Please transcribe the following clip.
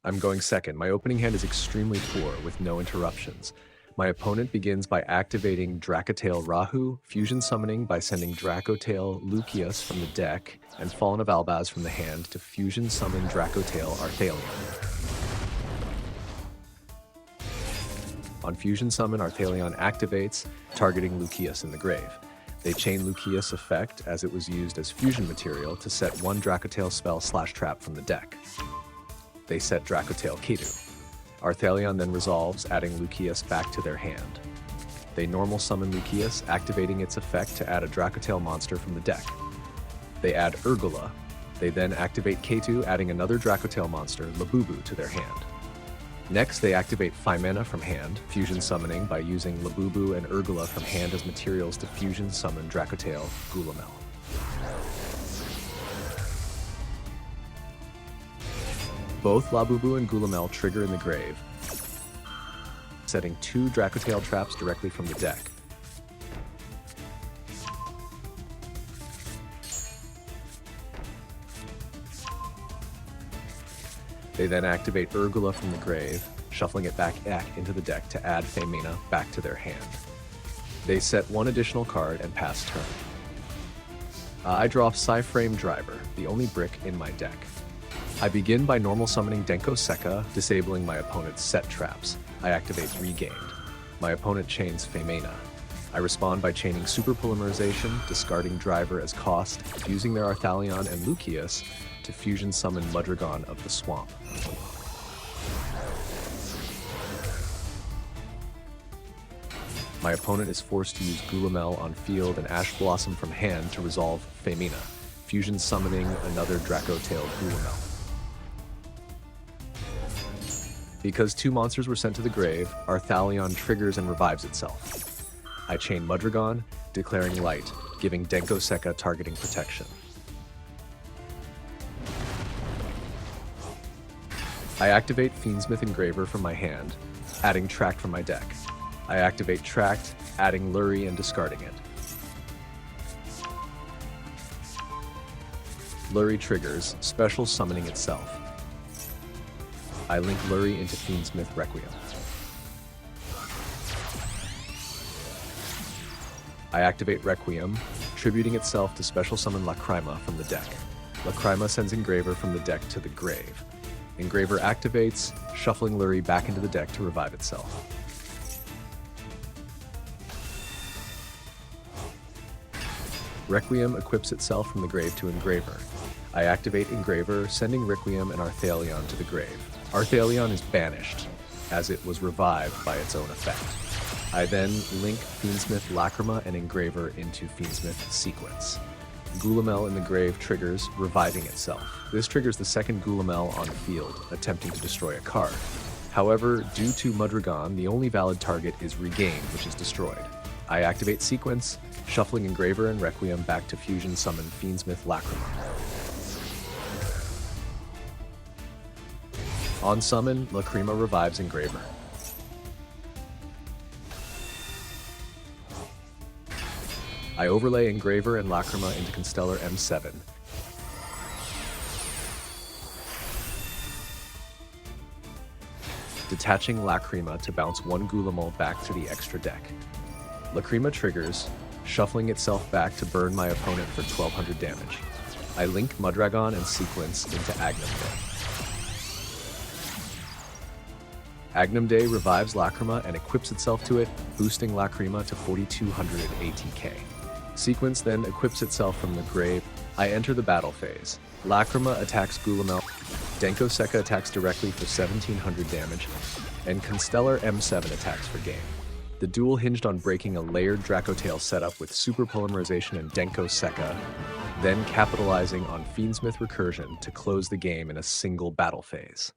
I'm going second. My opening hand is extremely poor, with no interruptions. My opponent begins by activating Dracotail Rahu, fusion summoning by sending Dracotail Lucius from the deck, and Fallen of Albaz from the hand to fusion summon Dracotail Arthalion. On fusion summon, Arthalion activates, targeting Lucius in the grave. They chain Lucius effect as it was used as fusion material to set one Dracotail spell / trap from the deck. They set Dracotail Ketu. Arthalion then resolves, adding Lucius back to their hand. They normal summon Lucius, activating its effect to add a Dracotail monster from the deck. They add Urgula. They then activate Ketu, adding another Dracotail monster, Labubu, to their hand. Next, they activate Femina from hand, fusion summoning by using Labubu and Urgula from hand as materials to fusion summon Dracotail Gulamel. Both Labubu and Gulamel trigger in the grave, setting 2 Dracotail traps directly from the deck. They then activate Urgula from the grave, shuffling it back into the deck to add Femina back to their hand. They set 1 additional card and pass turn. I draw Psyframe Driver, the only brick in my deck. I begin by normal summoning Denko Sekka, disabling my opponent's set traps. I activate Regained. My opponent chains Femina. I respond by chaining Super Polymerization, discarding Driver as cost, fusing their Arthalion and Lucius to fusion summon Mudragon of the Swamp. My opponent is forced to use Gulamel on field and Ash Blossom from hand to resolve Femina, fusion summoning another Dracotail Gulamel. Because 2 monsters were sent to the grave, Arthalion triggers and revives itself. I chain Mudragon, declaring light, giving Denko Sekka targeting protection. I activate Fiendsmith Engraver from my hand, adding Tract from my deck. I activate Tract, adding Lurry and discarding it. Lurry triggers, special summoning itself. I link Lurry into Fiendsmith Requiem. I activate Requiem, tributing itself to special summon Lacrima from the deck. Lacrima sends Engraver from the deck to the grave. Engraver activates, shuffling Lurry back into the deck to revive itself. Requiem equips itself from the grave to Engraver. I activate Engraver, sending Requiem and Arthalion to the grave. Arthalion is banished, as it was revived by its own effect. I then link Fiendsmith Lacrima and Engraver into Fiendsmith Sequence. Gulamel in the grave triggers, reviving itself. This triggers the second Gulamel on field, attempting to destroy a card. However, due to Mudragon, the only valid target is Regained, which is destroyed. I activate Sequence, shuffling Engraver and Requiem back to fusion summon Fiendsmith Lacrima. On summon, Lacrima revives Engraver. I overlay Engraver and Lacrima into Constellar M7. Detaching Lacrima to bounce 1 Gulamel back to the extra deck. Lacrima triggers, shuffling itself back to burn my opponent for 1200 damage. I link Mudragon and Sequence into Agnum Day. Agnum Day revives Lacrima and equips itself to it, boosting Lacrima to 4200 ATK. Sequence then equips itself from the grave. I enter the battle phase. Lacrima attacks Gulamel, Denko Sekka attacks directly for 1700 damage, and Constellar M7 attacks for game. The duel hinged on breaking a layered Dracotail setup with Super Polymerization and Denko Sekka, then capitalizing on Fiendsmith Recursion to close the game in a single battle phase.